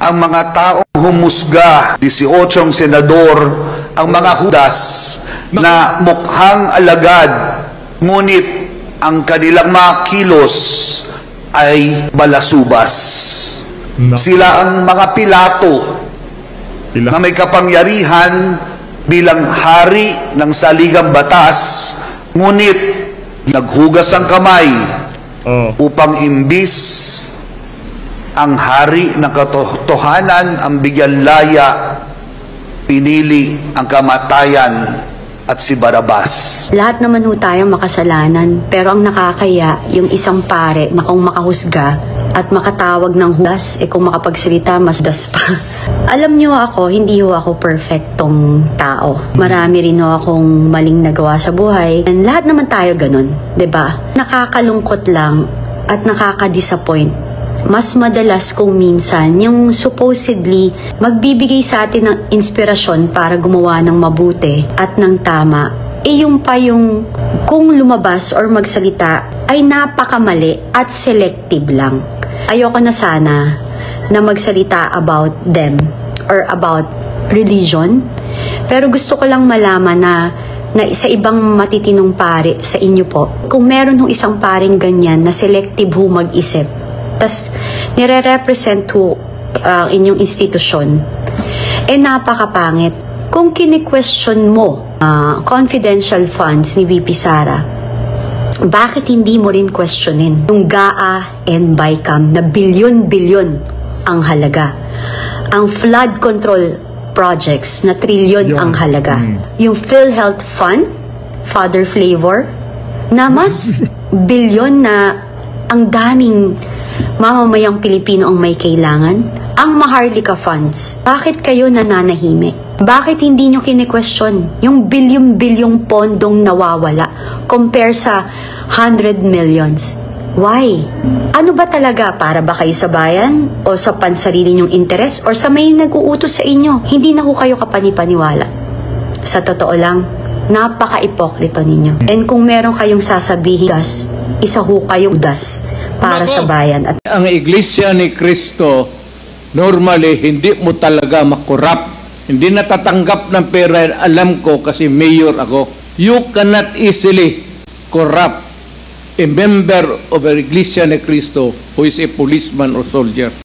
ang mga taong humusga, 18 senador, ang mga hudas na mukhang alagad, ngunit ang kanilang mga kilos ay balasubas. Sila ang mga Pilato na may kapangyarihan bilang hari ng saligang batas, ngunit naghugas ang kamay upang imbis ang hari ng katotohanan ang bigyan laya, pinili ang kamatayan at si Barabas. Lahat naman ho tayo makasalanan, pero ang nakakaya yung isang pare na kung makahusga at makatawag ng hudas, kung makapagsalita, mas das pa. Alam niyo ako, hindi ho ako perfectong tao. Marami rin ho akong maling nagawa sa buhay. And lahat naman tayo ganun, 'di ba? Nakakalungkot lang at nakaka-disappoint. Mas madalas kung minsan yung supposedly magbibigay sa atin ng inspirasyon para gumawa ng mabuti at ng tama, yung pa yung kung lumabas or magsalita ay napakamali at selective lang. Ayoko na sana na magsalita about them or about religion, pero gusto ko lang malaman na sa ibang matitinong pare sa inyo po, kung meron hong isang paring ganyan na selective ho mag-isip, tas nire-represent ho ang inyong institusyon, napakapangit. Kung kini-question mo confidential funds ni VP Sara, bakit hindi mo rin questionin yung GAA and BICAM na bilyon-bilyon ang halaga? Ang flood control projects na trilyon ang halaga. Yung PhilHealth Fund, Father Flavor, na mas bilyon na ang daming mamamayang Pilipino ang may kailangan. Ang Maharlika Funds, bakit kayo nananahimik? Bakit hindi nyo kine-question yung bilyong-bilyong pondong nawawala compare sa 100 millions? Why? Ano ba talaga? Para ba kayo sa bayan? O sa pansarili nyong interes? Or sa may nag-uutos sa inyo? Hindi na ho kayo kapanipaniwala. Sa totoo lang, napaka-ipokrito ninyo. And kung meron kayong sasabihin, isa ho kayong das para sa bayan. At ang Iglesia ni Cristo, normally, hindi mo talaga makorap. Hindi natatanggap ng pera, alam ko kasi mayor ako. You cannot easily corrupt a member of the Iglesia ni Cristo who is a policeman or soldier.